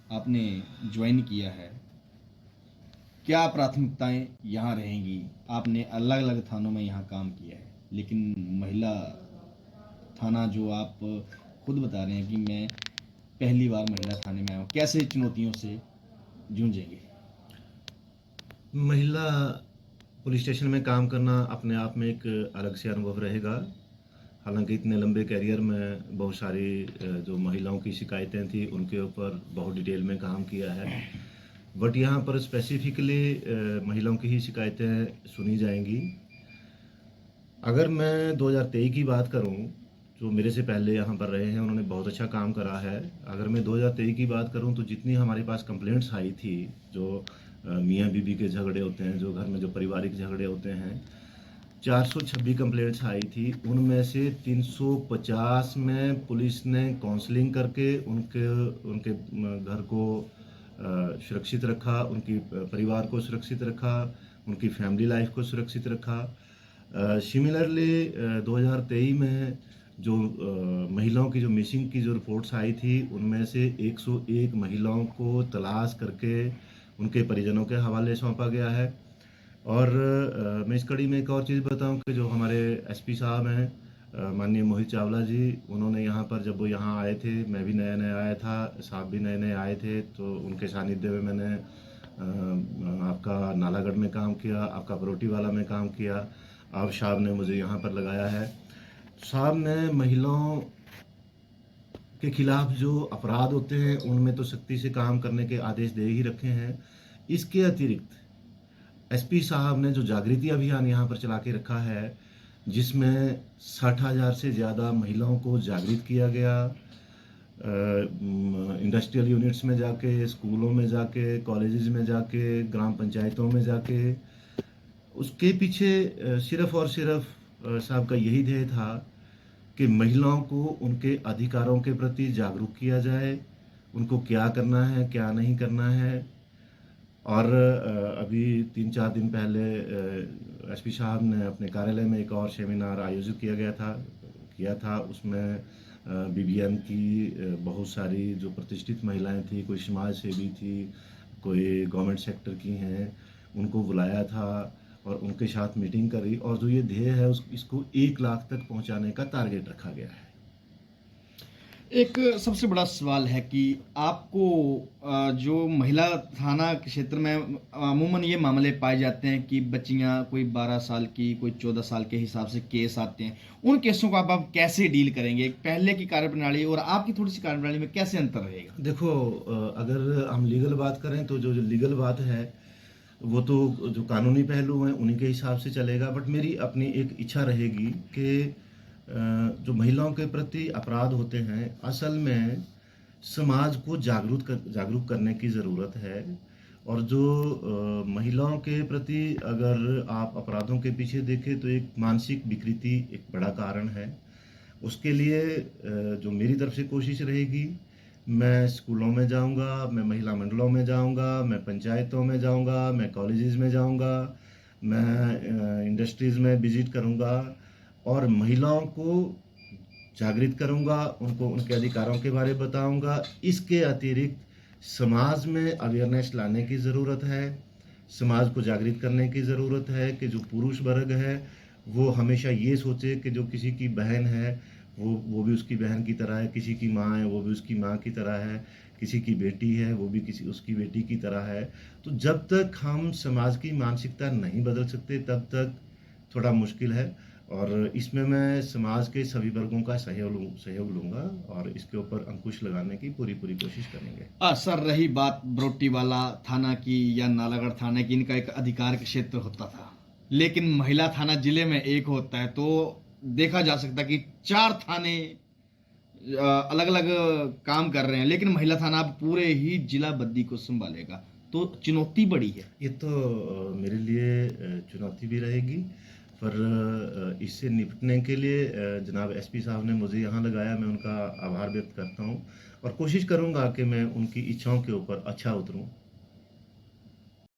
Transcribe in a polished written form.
आपने ज्वाइन किया है, क्या प्राथमिकताएं यहाँ रहेंगी? आपने अलग अलग थानों में यहाँ काम किया है, लेकिन महिला थाना जो आप खुद बता रहे हैं कि मैं पहली बार महिला थाने में आया हूँ, कैसे चुनौतियों से जूझेंगे? महिला पुलिस स्टेशन में काम करना अपने आप में एक अलग से अनुभव रहेगा। हालांकि इतने लंबे करियर में बहुत सारी जो महिलाओं की शिकायतें थी उनके ऊपर बहुत डिटेल में काम किया है। बट यहाँ पर स्पेसिफिकली महिलाओं की ही शिकायतें सुनी जाएंगी। अगर मैं 2023 की बात करूं, जो मेरे से पहले यहाँ पर रहे हैं उन्होंने बहुत अच्छा काम करा है। अगर मैं 2023 की बात करूं तो जितनी हमारे पास कंप्लेंट्स आई थी, जो मियाँ बीबी के झगड़े होते हैं, जो घर में जो पारिवारिक झगड़े होते हैं, 426 कंप्लेंट्स आई थी। उनमें से 350 में पुलिस ने काउंसलिंग करके उनके उनके घर को सुरक्षित रखा, उनकी परिवार को सुरक्षित रखा, उनकी फैमिली लाइफ को सुरक्षित रखा। सिमिलरली 2023 में जो महिलाओं की जो मिसिंग की जो रिपोर्ट्स आई थी उनमें से 101 महिलाओं को तलाश करके उनके परिजनों के हवाले सौंपा गया है। और मैं इस कड़ी में एक और चीज़ बताऊं कि जो हमारे एसपी साहब हैं, माननीय मोहित चावला जी, उन्होंने यहाँ पर जब वो यहाँ आए थे, मैं भी नया नया आया था, साहब भी नए नए आए थे, तो उनके सानिध्य में मैंने आपका नालागढ़ में काम किया, आपका बरोटी वाला में काम किया। अब साहब ने मुझे यहाँ पर लगाया है। साहब ने महिलाओं के खिलाफ जो अपराध होते हैं उनमें तो सख्ती से काम करने के आदेश दे ही रखे हैं। इसके अतिरिक्त एसपी साहब ने जो जागृति अभियान यहाँ पर चला के रखा है, जिसमें 60,000 से ज़्यादा महिलाओं को जागृत किया गया। इंडस्ट्रियल यूनिट्स में जाके, स्कूलों में जाके, कॉलेजेस में जाके, ग्राम पंचायतों में जाके, उसके पीछे सिर्फ और सिर्फ साहब का यही ध्येय था कि महिलाओं को उनके अधिकारों के प्रति जागरूक किया जाए, उनको क्या करना है, क्या नहीं करना है। और अभी 3-4 दिन पहले एसपी साहब ने अपने कार्यालय में एक और सेमिनार आयोजित किया था। उसमें बीबीएन की बहुत सारी जो प्रतिष्ठित महिलाएं थी, कोई समाज सेवी थी, कोई गवर्नमेंट सेक्टर की हैं, उनको बुलाया था और उनके साथ मीटिंग करी। और जो ये ध्येय है इसको 1 लाख तक पहुंचाने का टारगेट रखा गया है। एक सबसे बड़ा सवाल है कि आपको जो महिला थाना के क्षेत्र में अमूमन ये मामले पाए जाते हैं कि बच्चियां कोई 12 साल की, कोई 14 साल के हिसाब से केस आते हैं। उन केसों को आप कैसे डील करेंगे? पहले की कार्यप्रणाली और आपकी थोड़ी सी कार्यप्रणाली में कैसे अंतर रहेगा? देखो, अगर हम लीगल बात करें तो जो जो लीगल बात है वो तो जो कानूनी पहलू हैं उन्हीं के हिसाब से चलेगा। बट मेरी अपनी एक इच्छा रहेगी कि जो महिलाओं के प्रति अपराध होते हैं, असल में समाज को जागरूक करने की ज़रूरत है। और जो महिलाओं के प्रति अगर आप अपराधों के पीछे देखें तो एक मानसिक विकृति एक बड़ा कारण है। उसके लिए जो मेरी तरफ से कोशिश रहेगी, मैं स्कूलों में जाऊंगा, मैं महिला मंडलों में जाऊंगा, मैं पंचायतों में जाऊंगा, मैं कॉलेजेस में जाऊंगा, मैं इंडस्ट्रीज़ में विजिट करूंगा और महिलाओं को जागृत करूंगा, उनको उनके अधिकारों के बारे में बताऊंगा। इसके अतिरिक्त समाज में अवेयरनेस लाने की ज़रूरत है, समाज को जागृत करने की ज़रूरत है कि जो पुरुष वर्ग है वो हमेशा ये सोचे कि जो किसी की बहन है वो भी उसकी बहन की तरह है, किसी की माँ है वो भी उसकी माँ की तरह है, किसी की बेटी है वो भी किसी उसकी बेटी की तरह है। तो जब तक हम समाज की मानसिकता नहीं बदल सकते तब तक थोड़ा मुश्किल है। और इसमें मैं समाज के सभी वर्गों का सहयोग लूँगा और इसके ऊपर अंकुश लगाने की पूरी पूरी कोशिश करेंगे। सर, रही बात बरोटीवाला थाना की या नालागढ़ थाना की, इनका एक अधिकार का क्षेत्र होता था, लेकिन महिला थाना जिले में एक होता है, तो देखा जा सकता है कि 4 थाने अलग अलग काम कर रहे हैं, लेकिन महिला थाना अब पूरे ही जिला बद्दी को संभालेगा, तो चुनौती बड़ी है। ये तो मेरे लिए चुनौती भी रहेगी। पर इससे निपटने के लिए जनाब एसपी साहब ने मुझे यहाँ लगाया, मैं उनका आभार व्यक्त करता हूँ और कोशिश करूँगा कि मैं उनकी इच्छाओं के ऊपर अच्छा उतरूँ।